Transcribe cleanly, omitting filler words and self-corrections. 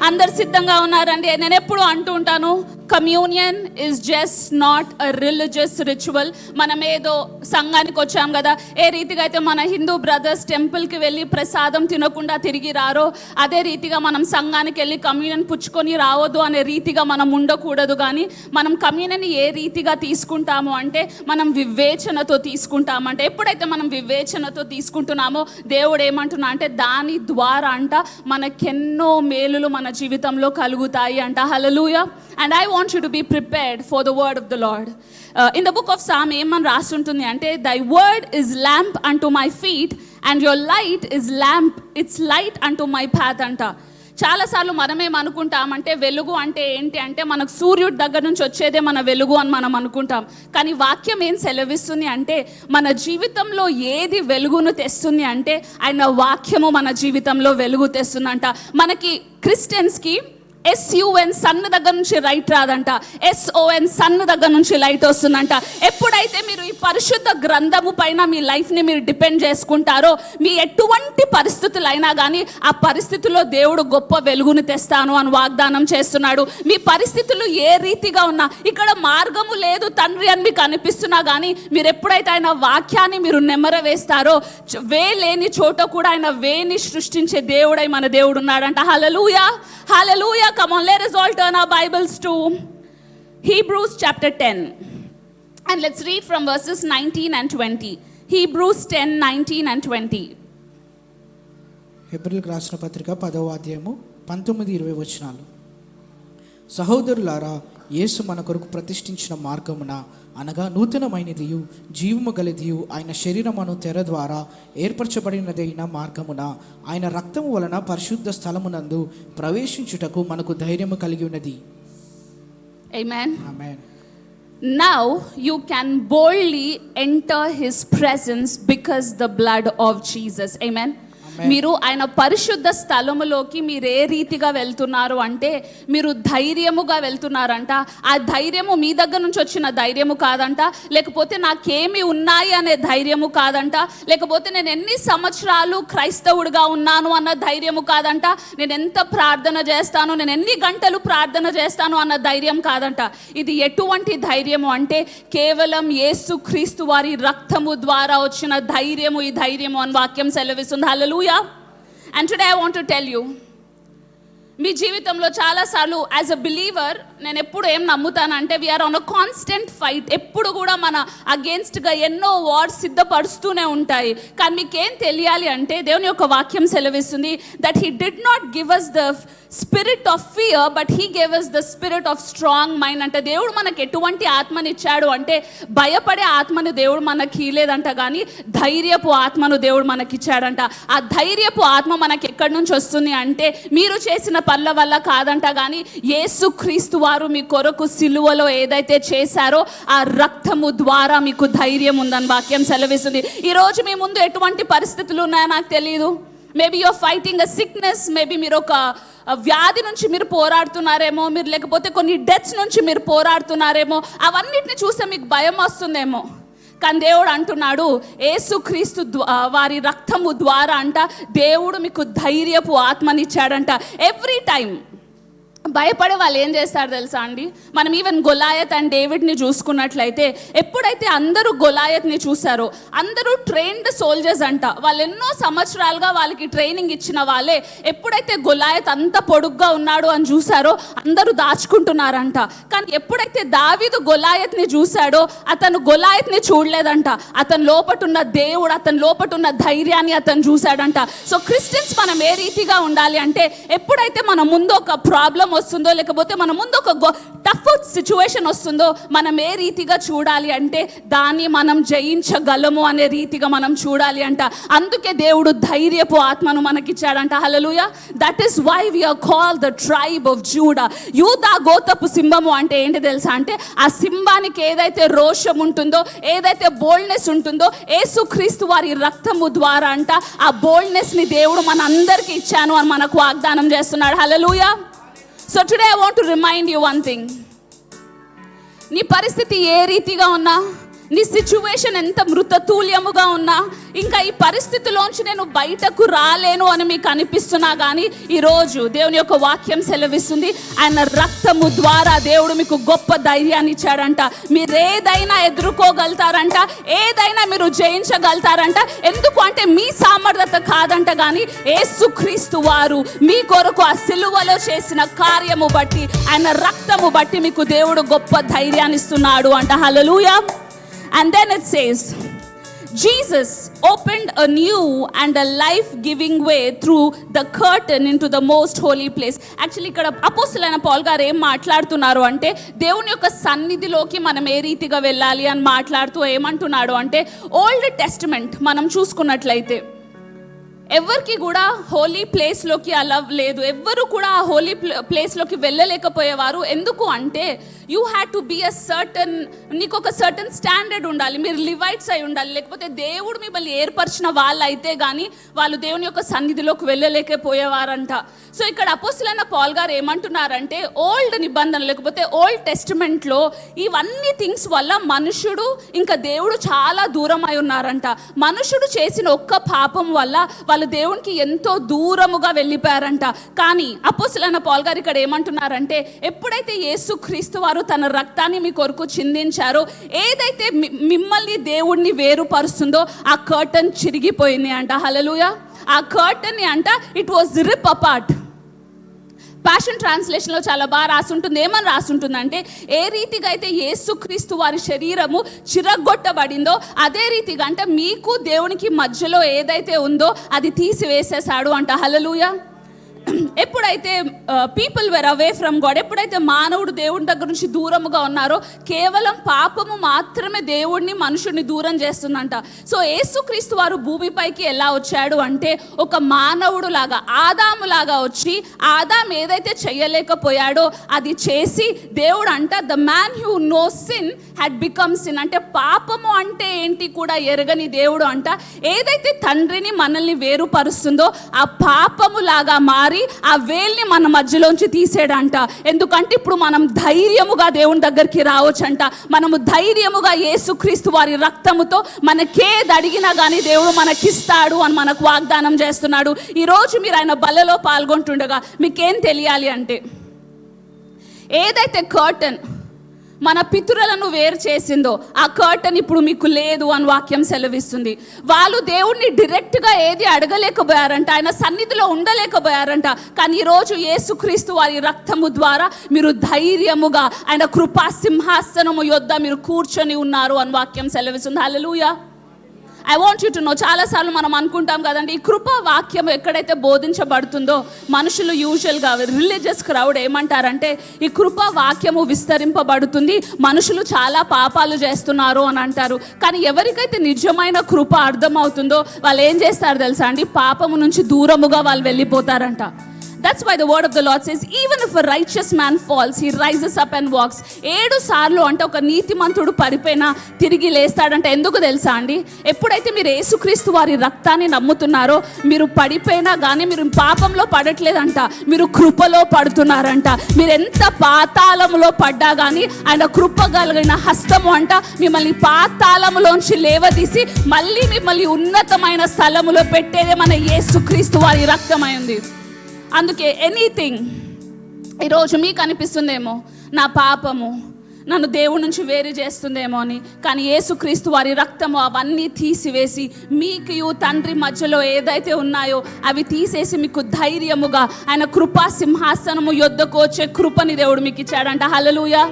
అందరు సిద్ధంగా ఉన్నారండి? నేను ఎప్పుడు అంటూ ఉంటాను, communion is just not a religious ritual. మనం ఏదో సంఘానికి వచ్చాం కదా, ఏ రీతిగా అయితే మన హిందూ బ్రదర్స్ టెంపుల్కి వెళ్ళి ప్రసాదం తినకుండా తిరిగి రారో, అదే రీతిగా మనం సంఘానికి వెళ్ళి కమ్యూనియన్ పుచ్చుకొని రావద్దు అనే రీతిగా మనం ఉండకూడదు. కానీ మనం కమ్యూనియన్ ఏ రీతిగా తీసుకుంటాము అంటే మనం వివేచనతో తీసుకుంటామంటే, ఎప్పుడైతే మనం వివేచనతో తీసుకుంటున్నామో దేవుడు ఏమంటున్నా అంటే దాని ద్వారా అంట మనకెన్నో మేలులు మన జీవితంలో కలుగుతాయి అంట. హల్లెలూయా. And I want you to be prepared for the word of the Lord. In the book of Psalm ఏమని రాస్తుంటుంది అంటే, thy word is lamp unto my feet and your light is lamp, it's light unto my path అంట. చాలాసార్లు మనమేమనుకుంటామంటే వెలుగు అంటే ఏంటి అంటే మనకు సూర్యుడి దగ్గర నుంచి వచ్చేదే మన వెలుగు అని మనం అనుకుంటాం. కానీ వాక్యం ఏం సెలవిస్తుంది అంటే మన జీవితంలో ఏది వెలుగును తెస్తుంది అంటే ఆయన వాక్యము మన జీవితంలో వెలుగు తెస్తుందంట. మనకి క్రిస్టియన్స్కి SUN సన్ దగ్గర నుంచి రైట్ రాదంట, SON సన్ దగ్గర నుంచి లైట్ వస్తుందంట. ఎప్పుడైతే మీరు ఈ పరిశుద్ధ గ్రంథము పైన మీ లైఫ్ని మీరు డిపెండ్ చేసుకుంటారో, మీ ఎటువంటి పరిస్థితులు అయినా కానీ ఆ పరిస్థితుల్లో దేవుడు గొప్ప వెలుగును తెస్తాను అని వాగ్దానం చేస్తున్నాడు. మీ పరిస్థితులు ఏ రీతిగా ఉన్నా, ఇక్కడ మార్గము లేదు తండ్రి అని మీకు అనిపిస్తున్నా కానీ మీరు ఎప్పుడైతే ఆయన వాక్యాన్ని మీరు నెమర వేస్తారో, వే లేని చోట కూడా ఆయన వేని సృష్టించే దేవుడై మన దేవుడు ఉన్నాడంట. హల్లెలూయా, హల్లెలూయా. Come on, let us all turn our Bibles to Hebrews chapter 10. And let's read from verses 19 and 20. Hebrews 10, 19 and 20. హెబ్రీయులకు రాసిన పత్రిక 10వ అధ్యాయము 19-20 వచనాలు. సహోదరులారా, యేసు మన కొరకు ప్రతిష్ఠించిన మార్గమున అనగా నూతనమైనదియు జీవము గలదియు ఆయన శరీరమును తెర ద్వారా ఏర్పరచబడినదైన మార్గమున ఆయన రక్తము వలన పరిశుద్ధ స్థలమునందు ప్రవేశించుటకు మనకు ధైర్యము కలిగి ఉన్నది. Amen. Amen. Now you can boldly enter his presence because the blood of Jesus. Amen. మీరు ఆయన పరిశుద్ధ స్థలములోకి మీరు ఏ రీతిగా వెళ్తున్నారు అంటే మీరు ధైర్యముగా వెళ్తున్నారంట. ఆ ధైర్యము మీ దగ్గర నుంచి వచ్చిన ధైర్యము కాదంట, లేకపోతే నాకేమి ఉన్నాయి అనే ధైర్యము కాదంట, లేకపోతే నేను ఎన్ని సంవత్సరాలు క్రైస్తవుడిగా ఉన్నాను అన్న ధైర్యము కాదంట, నేను ఎంత ప్రార్థన చేస్తాను, నేను ఎన్ని గంటలు ప్రార్థన చేస్తాను అన్న ధైర్యం కాదంట. ఇది ఎటువంటి ధైర్యము అంటే కేవలం యేసుక్రీస్తు వారి రక్తము ద్వారా వచ్చిన ధైర్యము, ఈ ధైర్యము అని వాక్యం సెలవిస్తుంది. హల్లెలూయా. And today I want to tell you, మీ జీవితంలో చాలాసార్లు యాజ్ అ బిలీవర్ నేను ఎప్పుడు ఏం నమ్ముతానంటే we are on a constant fight. ఎప్పుడు కూడా మన అగేన్స్ట్గా ఎన్నో వార్స్ సిద్ధపరుస్తూనే ఉంటాయి. కానీ మీకేం తెలియాలి అంటే దేవుని యొక్క వాక్యం సెలవిస్తుంది that he did not give us the spirit of fear but he gave us the spirit of strong mind. అంటే దేవుడు మనకు ఎటువంటి ఆత్మని ఇచ్చాడు అంటే భయపడే ఆత్మను దేవుడు మనకి ఇవ్వలేదంట, కానీ ధైర్యపు ఆత్మను దేవుడు మనకి ఇచ్చాడంట. ఆ ధైర్యపు ఆత్మ మనకి ఎక్కడి నుంచి వస్తుంది అంటే మీరు చేసిన పనుల వల్ల కాదంట, కానీ యేసుక్రీస్తు వారు మీ కొరకు సిలువలో ఏదైతే చేశారో ఆ రక్తము ద్వారా మీకు ధైర్యం ఉందని వాక్యం సెలవిస్తుంది. ఈరోజు మీ ముందు ఎటువంటి పరిస్థితులు ఉన్నాయో నాకు తెలియదు. Maybe you're fighting a sickness, maybe మీరు ఒక వ్యాధి నుంచి మీరు పోరాడుతున్నారేమో, మీరు లేకపోతే కొన్ని డెత్స్ నుంచి మీరు పోరాడుతున్నారేమో, అవన్నిటిని చూస్తే మీకు భయం వస్తుందేమో. కానీ దేవుడు అంటున్నాడు యేసుక్రీస్తు వారి రక్తము ద్వారా అంట దేవుడు మీకు ధైర్యపు ఆత్మనిచ్చాడంట. ఎవ్రీ టైం భయపడే వాళ్ళు ఏం చేస్తారు తెలుసా అండి? మనం ఈవెన్ గొలాయత్ అండ్ డేవిడ్ని చూసుకున్నట్లయితే ఎప్పుడైతే అందరూ గొలాయత్ని చూసారో, అందరూ ట్రైన్డ్ సోల్జర్స్ అంట, వాళ్ళు ఎన్నో సంవత్సరాలుగా వాళ్ళకి ట్రైనింగ్ ఇచ్చిన వాళ్ళే. ఎప్పుడైతే గొలాయత్ అంత పొడుగ్గా ఉన్నాడు అని చూసారో అందరూ దాచుకుంటున్నారంట. కానీ ఎప్పుడైతే దావీదు గొలాయత్ని చూశాడో అతను గొలాయత్ని చూడలేదంట, అతని లోపటున్న దేవుడు, అతని లోపటున్న ధైర్యాన్ని అతను చూశాడంట. సో క్రిస్టియన్స్ మనం ఏ రీతిగా ఉండాలి అంటే ఎప్పుడైతే మన ముందు ఒక ప్రాబ్లం వస్తుందో, లేకపోతే మన ముందు ఒక టఫ్ సిచ్యువేషన్ వస్తుందో, మనం ఏ రీతిగా చూడాలి అంటే దాన్ని మనం జయించగలము అనే రీతిగా మనం చూడాలి అంట. అందుకే దేవుడు ధైర్యపు ఆత్మను మనకిచ్చాడంట. Hallelujah. That is why we are called the tribe of Judah. యూదా గోత్రపు సింహము అంటే ఏంటి తెలుసా అంటే ఆ సింహానికి ఏదైతే రోషం ఉంటుందో, ఏదైతే బోల్డ్నెస్ ఉంటుందో, యేసుక్రీస్తు వారి రక్తము ద్వారా అంట ఆ బోల్డ్నెస్ ని దేవుడు మన అందరికి ఇచ్చాను అని మనకు వాగ్దానం చేస్తున్నాడు. హల్లెలూయా. So today I want to remind you one thing. నీ పరిస్థితి ఏ రీతిగా ఉన్నా, నీ సిచ్యువేషన్ ఎంత మృతతుల్యముగా ఉన్నా, ఇంకా ఈ పరిస్థితిలోంచి నేను బయటకు రాలేను అని మీకు అనిపిస్తున్నా కానీ ఈరోజు దేవుని యొక్క వాక్యం సెలవిస్తుంది, ఆయన రక్తము ద్వారా దేవుడు మీకు గొప్ప ధైర్యాన్ని ఇచ్చాడంట. మీరు ఏదైనా ఎదుర్కోగలుగుతారంట, ఏదైనా మీరు జయించగలుగుతారంట. ఎందుకు అంటే మీ సామర్థ్యత కాదంట, కానీ యేసుక్రీస్తు వారు మీ కొరకు ఆ సిలువలో చేసిన కార్యము బట్టి, ఆయన రక్తము బట్టి మీకు దేవుడు గొప్ప ధైర్యాన్ని ఇస్తున్నాడు అంట. హల్లెలూయా. And then it says, Jesus opened a new and a life-giving way through the curtain into the most holy place. Actually ఇక్కడ అపోస్తలుడైన పౌలు గారు ఏం మాట్లాడుతున్నారు అంటే, దేవుని యొక్క సన్నిధిలోకి మనం ఏ రీతిగా వెళ్ళాలి అని మాట్లాడుతూ ఏమంటున్నాడు అంటే, ఓల్డ్ టెస్టిమెంట్ మనం చూసుకున్నట్లయితే ఎవరికి కూడా హోలీ ప్లేస్లోకి అలా లేదు. ఎవ్వరు కూడా ఆ హోలీ ప్లేస్లోకి వెళ్ళలేకపోయేవారు. ఎందుకు అంటే యూ హ్యాడ్ టు బీ నీకు ఒక సర్టన్ స్టాండర్డ్ ఉండాలి, మీరు లివైట్స్ అయి ఉండాలి, లేకపోతే దేవుడు మిమ్మల్ని ఏర్పరిచిన వాళ్ళు అయితే కానీ వాళ్ళు దేవుని యొక్క సన్నిధిలోకి వెళ్ళలేకపోయేవారంట. సో ఇక్కడ అపోస్తలుడైన పౌలు గారు ఏమంటున్నారంటే, ఓల్డ్ నిబంధన లేకపోతే ఓల్డ్ టెస్టిమెంట్లో ఇవన్నీ థింగ్స్ వల్ల మనుషుడు ఇంకా దేవుడు చాలా దూరం అయి ఉన్నారంట. మనుషుడు చేసిన ఒక్క పాపం వల్ల వాళ్ళు దేవునికి ఎంతో దూరముగా వెళ్ళిపోయారంట. కానీ అపోస్తలుడైన పౌలు గారు ఇక్కడ ఏమంటున్నారంటే, ఎప్పుడైతే యేసుక్రీస్తు వారు తన రక్తాన్ని మీ కొరకు చిందించారో, ఏదైతే మిమ్మల్ని దేవుణ్ణి వేరుపరుస్తుందో ఆ కర్టన్ చిరిగిపోయింది అంట. హల్లెలూయా. ఆ కర్టన్ అంట it was rip apart. Passion ట్రాన్స్లేషన్లో చాలా బాగా రాసుంటుంది. ఏమని రాసుంటుందంటే, ఏ రీతిగా అయితే యేసుక్రీస్తు వారి శరీరము చిరగొట్టబడిందో అదే రీతిగా అంటే మీకు దేవునికి మధ్యలో ఏదైతే ఉందో అది తీసివేసేసాడు అంట. హల్లెలూయా. ఎప్పుడైతే people were away from God, ఎప్పుడైతే మానవుడు దేవుడి దగ్గర నుంచి దూరముగా ఉన్నారో, కేవలం పాపము మాత్రమే దేవుడిని మనుషుడిని దూరం చేస్తుందంట. సో యేసుక్రీస్తు వారు భూమిపైకి ఎలా వచ్చాడు అంటే, ఒక మానవుడు లాగా, ఆదాము లాగా వచ్చి, ఆదాం ఏదైతే చేయలేకపోయాడో అది చేసి, దేవుడు అంట the man who know sin had become sin. అంటే పాపము అంటే ఏంటి కూడా ఎరగని దేవుడు అంట ఏదైతే తండ్రిని మనల్ని వేరుపరుస్తుందో ఆ పాపము లాగా మారి ఆ వేల్ని మన మధ్యలోంచి తీసేడంట. ఎందుకంటే ఇప్పుడు మనం ధైర్యముగా దేవుని దగ్గరికి రావచ్చంట. మనము ధైర్యముగా యేసుక్రీస్తు వారి రక్తముతో మనకేది అడిగినా కానీ దేవుడు మనకిస్తాడు అని మనకు వాగ్దానం చేస్తున్నాడు. ఈరోజు మీరు ఆయన బలలో పాల్గొంటుండగా మీకేం తెలియాలి అంటే, ఏదైతే కర్టన్ మన పితరులను వేరు చేసిందో ఆ కర్టన్ ఇప్పుడు మీకు లేదు అని వాక్యం సెలవిస్తుంది. వాళ్ళు దేవుణ్ణి డైరెక్ట్గా ఏది అడగలేకపోయారంట, ఆయన సన్నిధిలో ఉండలేకపోయారంట. కానీ ఈరోజు యేసుక్రీస్తు వారి రక్తము ద్వారా మీరు ధైర్యముగా ఆయన కృపా సింహాసనము యొద్ద మీరు కూర్చొని ఉన్నారు అని వాక్యం సెలవిస్తుంది. Hallelujah. I want you to know, చాలాసార్లు మనం అనుకుంటాం కదండి, ఈ కృపా వాక్యం ఎక్కడైతే బోధించబడుతుందో మనుషులు యూజువల్గా రిలీజియస్ క్రౌడ్ ఏమంటారంటే, ఈ కృపా వాక్యము విస్తరింపబడుతుంది, మనుషులు చాలా పాపాలు చేస్తున్నారు అని అంటారు. కానీ ఎవరికైతే నిజమైన కృప అర్థమవుతుందో వాళ్ళు ఏం చేస్తారు తెలుసా అండి, పాపము నుంచి దూరముగా వాళ్ళు వెళ్ళిపోతారంట. That's why the word of the Lord says, even if a righteous man falls, he rises up and walks. 7 సార్లు అంటే ఒక నీతిమంతుడు పడిపోయినా తిరిగి లేస్తాడంట. ఎందుకు తెలుసా అండి, ఎప్పుడైతే మీరు యేసుక్రీస్తు వారి రక్తాన్ని నమ్ముతున్నారో, మీరు పడిపోయినా కానీ మీరు పాపంలో పడట్లేదంట, మీరు కృపలో పడుతున్నారంట. మీరు ఎంత పాతాళములో పడ్డా కానీ ఆయన కృప కలిగిన హస్తము అంట మిమ్మల్ని పాతాళములోంచి లేవదీసి మళ్ళీ మిమ్మల్ని ఉన్నతమైన స్థలములో పెట్టేదే మన యేసుక్రీస్తు వారి రక్తమైంది. అందుకే ఎనీథింగ్ ఈరోజు మీకు అనిపిస్తుందేమో, నా పాపము నన్ను దేవుడి నుంచి వేరు చేస్తుందేమో అని, కానీ యేసుక్రీస్తు వారి రక్తము అవన్నీ తీసివేసి మీకు తండ్రి మధ్యలో ఏదైతే ఉన్నాయో అవి తీసేసి మీకు ధైర్యముగా ఆయన కృపా సింహాసనము యొద్దకు వచ్చే కృపని దేవుడు మీకు ఇచ్చాడంట. హల్లెలూయా.